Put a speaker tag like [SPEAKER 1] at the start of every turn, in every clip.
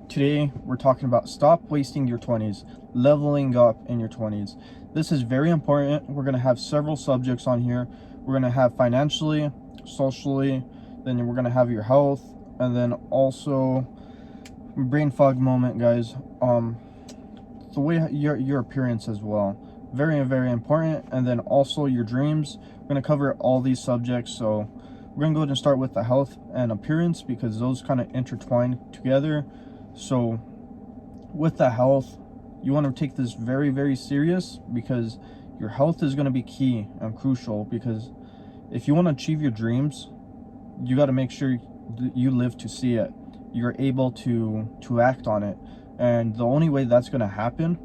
[SPEAKER 1] Today we're talking about stop wasting your 20s, leveling up in your 20s. This is very important. We're going to have several subjects on here. We're going to have financially, socially, then we're going to have your health, and then also brain fog moment, guys. The way your appearance as well, very important, and then also your dreams. We're going to cover all these subjects. So we're going to go ahead and start with the health and appearance because those kind of intertwine together. So with the health, you want to take this very serious because your health is going to be key and crucial, because if you want to achieve your dreams, you got to make sure you live to see it. You're able to act on it. And the only way that's going to happen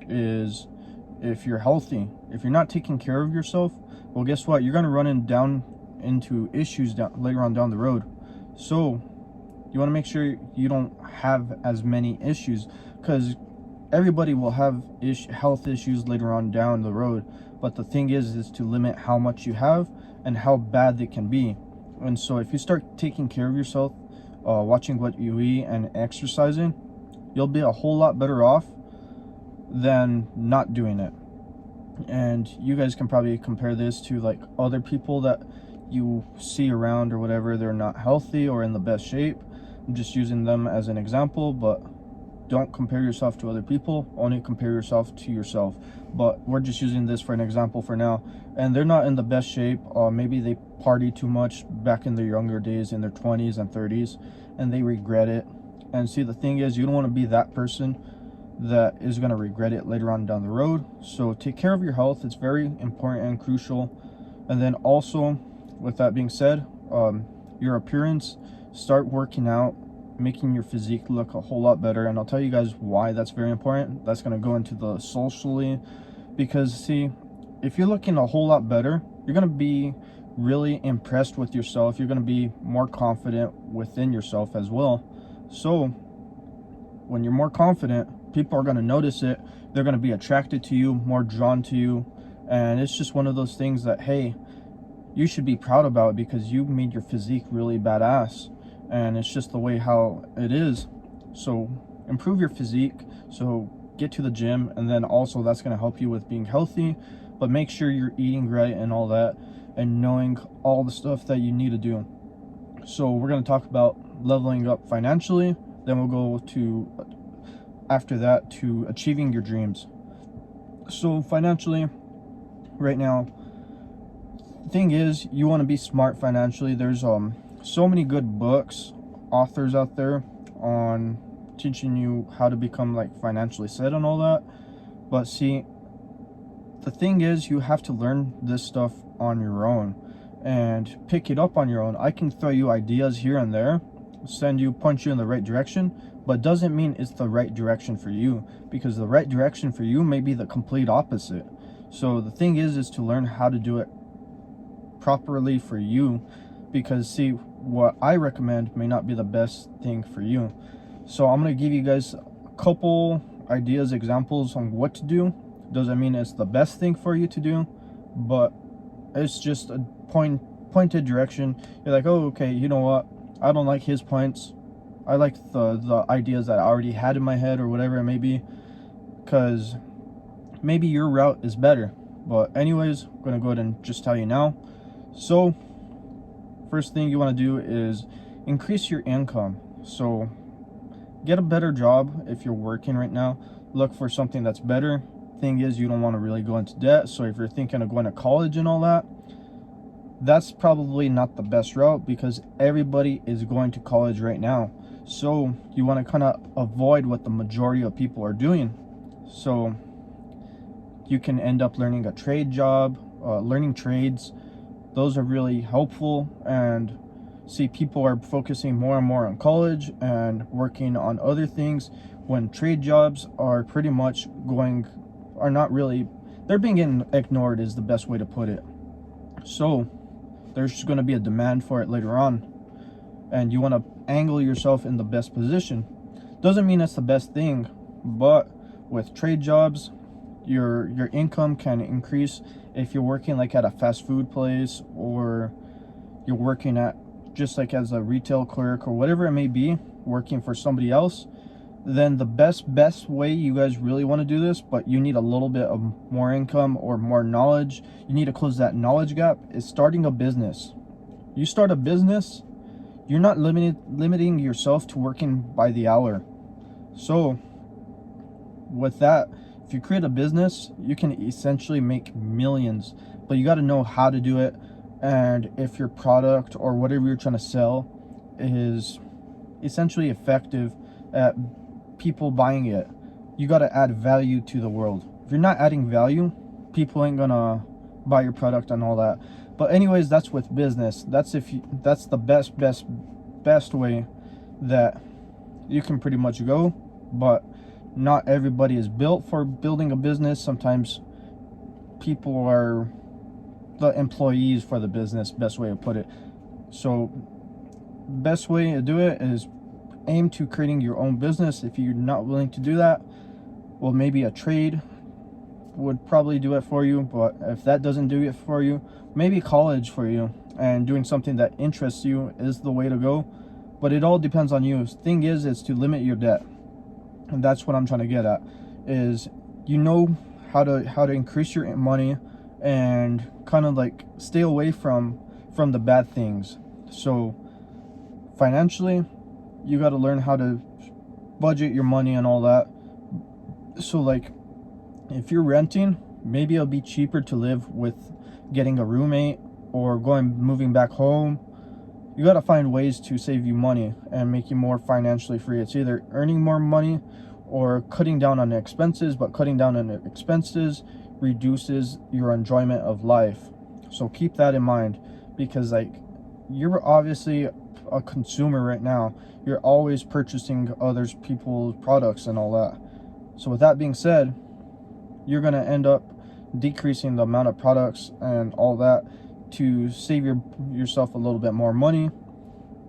[SPEAKER 1] is if you're healthy. If you're not taking care of yourself, well, guess what? You're going to run into issues later on down the road. So you want to make sure you don't have as many issues, because everybody will have health issues later on down the road. But the thing is to limit how much you have and how bad they can be. And so if you start taking care of yourself, watching what you eat and exercising, you'll be a whole lot better off than not doing it. And you guys can probably compare this to like other people that you see around or whatever. They're not healthy or in the best shape. I'm just using them as an example, but don't compare yourself to other people, only compare yourself to yourself. But we're just using this for an example for now. And they're not in the best shape. Maybe they party too much back in their younger days, in their 20s and 30s, and they regret it. And see, the thing is, you don't want to be that person that is going to regret it later on down the road. So take care of your health. It's very important and crucial. And then also, with that being said, your appearance, start working out, making your physique look a whole lot better. And I'll tell you guys why that's very important. That's going to go into the socially, because see, if you're looking a whole lot better, you're going to be really impressed with yourself. You're going to be more confident within yourself as well. So when you're more confident, people are going to notice it. They're going to be attracted to you, more drawn to you. And it's just one of those things that, hey, you should be proud about, because you made your physique really badass. And it's just the way how it is. So improve your physique. So get to the gym, and then also that's going to help you with being healthy. But make sure you're eating right and all that, and knowing all the stuff that you need to do. So we're going to talk about leveling up financially. Then we'll go to, after that, to achieving your dreams. So financially, right now, the thing is, you want to be smart financially. There's so many good books, authors out there on teaching you how to become like financially set and all that. But see, the thing is, you have to learn this stuff on your own and pick it up on your own. I can throw you ideas here and there, point you in the right direction, but doesn't mean it's the right direction for you, because the right direction for you may be the complete opposite. So the thing is to learn how to do it properly for you, because see, what I recommend may not be the best thing for you. So I'm going to give you guys a couple ideas, examples on what to do. Doesn't mean it's the best thing for you to do, but it's just a pointed direction. You're like, oh, okay, you know what, I don't like his points, I like the ideas that I already had in my head, or whatever it may be, because maybe your route is better. But anyways, I'm going to go ahead and just tell you now. So first thing you want to do is increase your income. So get a better job. If you're working right now, look for something that's better. Thing is, you don't want to really go into debt. So if you're thinking of going to college and all that, that's probably not the best route, because everybody is going to college right now. So you want to kind of avoid what the majority of people are doing. So you can end up learning a trade job, learning trades. Those are really helpful. And see, people are focusing more and more on college and working on other things, when trade jobs are pretty much they're being ignored is the best way to put it. So there's going to be a demand for it later on, and you want to angle yourself in the best position. Doesn't mean it's the best thing, but with trade jobs, your income can increase if you're working like at a fast food place, or you're working at just like as a retail clerk, or whatever it may be, working for somebody else. then the best way you guys really want to do this, but you need a little bit of more income or more knowledge, you need to close that knowledge gap, is starting a business. You start a business, you're not limiting yourself to working by the hour. So with that, if you create a business, you can essentially make millions, but you got to know how to do it. And if your product or whatever you're trying to sell is essentially effective at people buying it, you got to add value to the world. If you're not adding value, people ain't gonna buy your product and all that. But anyways, that's with business. That's the best way that you can pretty much go. But not everybody is built for building a business. Sometimes people are the employees for the business, best way to put it. So best way to do it is aim to creating your own business. If you're not willing to do that, well, maybe a trade would probably do it for you. But if that doesn't do it for you, maybe college for you, and doing something that interests you is the way to go. But it all depends on you. Thing is to limit your debt. And that's what I'm trying to get at, is you know how to increase your money and kind of like stay away from the bad things. So financially, you got to learn how to budget your money and all that. So like if you're renting, maybe it'll be cheaper to live with getting a roommate or moving back home. You got to find ways to save you money and make you more financially free. It's either earning more money or cutting down on expenses, but cutting down on expenses reduces your enjoyment of life. So keep that in mind, because like you're obviously a consumer right now. You're always purchasing others people's products and all that. So with that being said, you're going to end up decreasing the amount of products and all that to save yourself a little bit more money.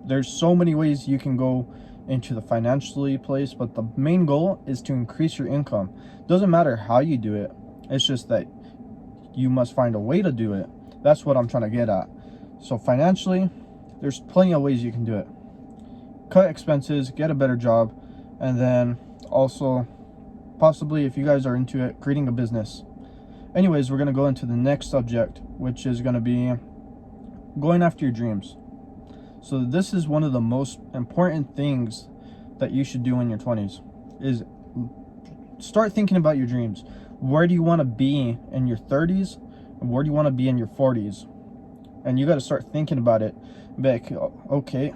[SPEAKER 1] There's so many ways you can go into the financially place, but the main goal is to increase your income. Doesn't matter how you do it, it's just that you must find a way to do it. That's what I'm trying to get at. So financially, there's plenty of ways you can do it. Cut expenses, get a better job, and then also possibly, if you guys are into it, creating a business. Anyways, we're going to go into the next subject, which is going to be going after your dreams. So this is one of the most important things that you should do in your 20s, is start thinking about your dreams. Where do you want to be in your 30s? And where do you want to be in your 40s? And you got to start thinking about it. Like, okay,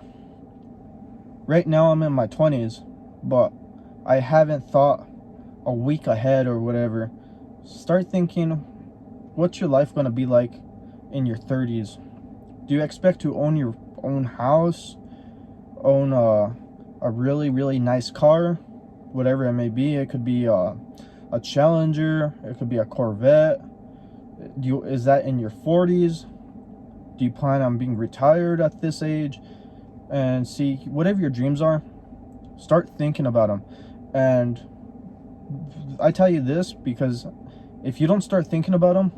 [SPEAKER 1] right now I'm in my 20s, but I haven't thought a week ahead or whatever. Start thinking, what's your life going to be like in your 30s? Do you expect to own your own house, own a really, really nice car, whatever it may be? It could be a Challenger, it could be a Corvette. Is that in your 40s? Do you plan on being retired at this age? And see, whatever your dreams are, start thinking about them. And I tell you this because if you don't start thinking about them,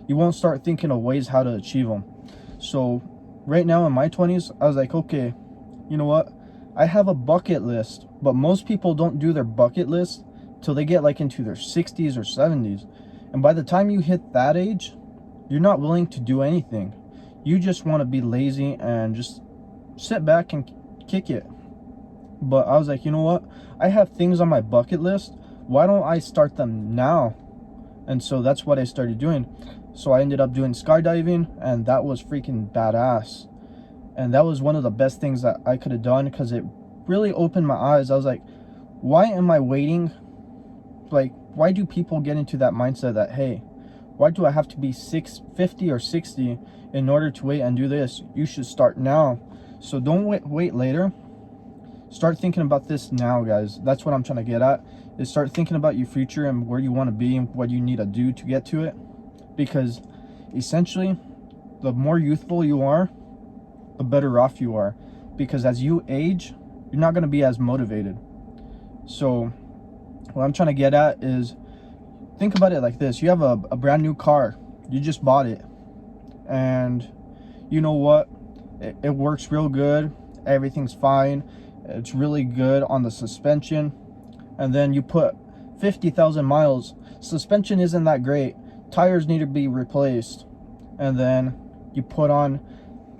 [SPEAKER 1] you won't start thinking of ways how to achieve them. So right now in my 20s, I was like, okay, you know what? I have a bucket list, but most people don't do their bucket list till they get like into their 60s or 70s. And by the time you hit that age, you're not willing to do anything. You just want to be lazy and just sit back and kick it. But I was like, you know what? I have things on my bucket list. Why don't I start them now? And so that's what I started doing. So I ended up doing skydiving, and that was freaking badass. And that was one of the best things that I could have done, because it really opened my eyes. I was like, why am I waiting? Like, why do people get into that mindset that, hey, why do I have to be 50 or 60 in order to wait and do this? You should start now. So don't wait later. Start thinking about this now, guys. That's what I'm trying to get at, is start thinking about your future and where you want to be and what you need to do to get to it. Because essentially, the more youthful you are, the better off you are. Because as you age, you're not going to be as motivated. So what I'm trying to get at is, think about it like this. You have a brand new car. You just bought it. And you know what? It works real good. Everything's fine. It's really good on the suspension. and then you put 50,000 miles, suspension isn't that great, tires need to be replaced, and then you put on,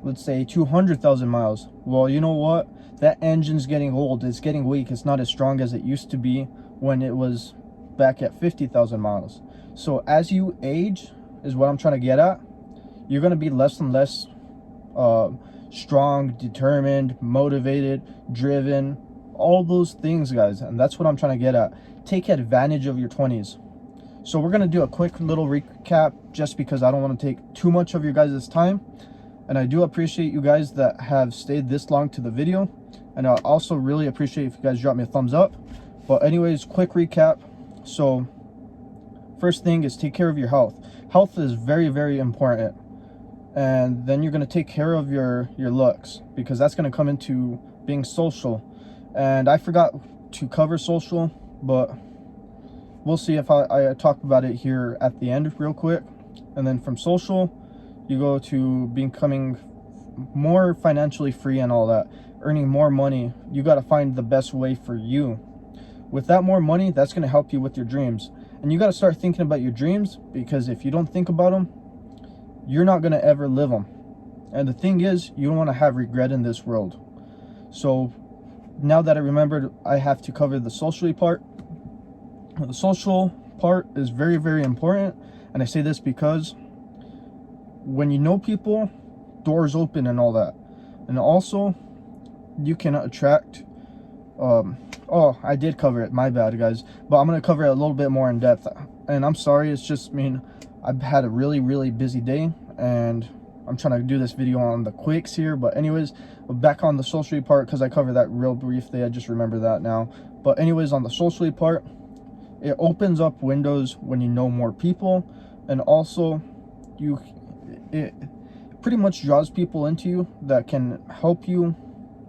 [SPEAKER 1] let's say, 200,000 miles. Well, you know what? That engine's getting old, it's getting weak, it's not as strong as it used to be when it was back at 50,000 miles. So as you age, is what I'm trying to get at, you're going to be less and less strong, determined, motivated, driven, all those things, guys. And that's what I'm trying to get at. Take advantage of your 20s. So we're going to do a quick little recap just because I don't want to take too much of your guys' time. And I do appreciate you guys that have stayed this long to the video. And I also really appreciate if you guys drop me a thumbs up. But anyways, quick recap. So first thing is take care of your health. Health is very, very important. And then you're going to take care of your looks, because that's going to come into being social. And I forgot to cover social, but we'll see if I talk about it here at the end real quick. And then from social, you go to becoming more financially free and all that, earning more money. You got to find the best way for you. With that more money, that's going to help you with your dreams. And you got to start thinking about your dreams, because if you don't think about them, you're not going to ever live them. And the thing is, you don't want to have regret in this world. So now that I remembered, I have to cover the social part. The social part is very, very important. And I say this because when you know people, doors open and all that. And also, you can attract oh, I did cover it, my bad, guys, but I'm going to cover it a little bit more in depth. And I'm sorry, it's just, I've had a really, really busy day, and I'm trying to do this video on the quicks here. But anyways, back on the socially part, because I covered that real briefly, I just remember that now. But anyways, on the socially part, it opens up windows when you know more people, and also it pretty much draws people into you that can help you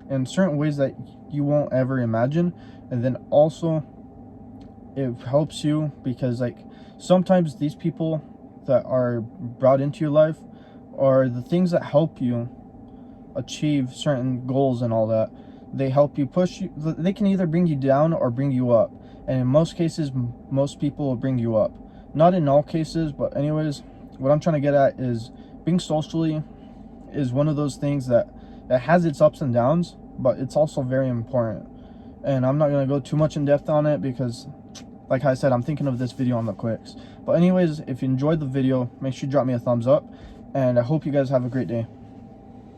[SPEAKER 1] in certain ways that you won't ever imagine. And then also it helps you because, like, sometimes these people that are brought into your life are the things that help you achieve certain goals and all that. They help you push you. They can either bring you down or bring you up, and in most cases, most people will bring you up. Not in all cases, but anyways, what I'm trying to get at is being socially is one of those things that has its ups and downs, but it's also very important. And I'm not going to go too much in depth on it because, like I said, I'm thinking of this video on the quicks. But anyways, if you enjoyed the video, make sure you drop me a thumbs up, and I hope you guys have a great day.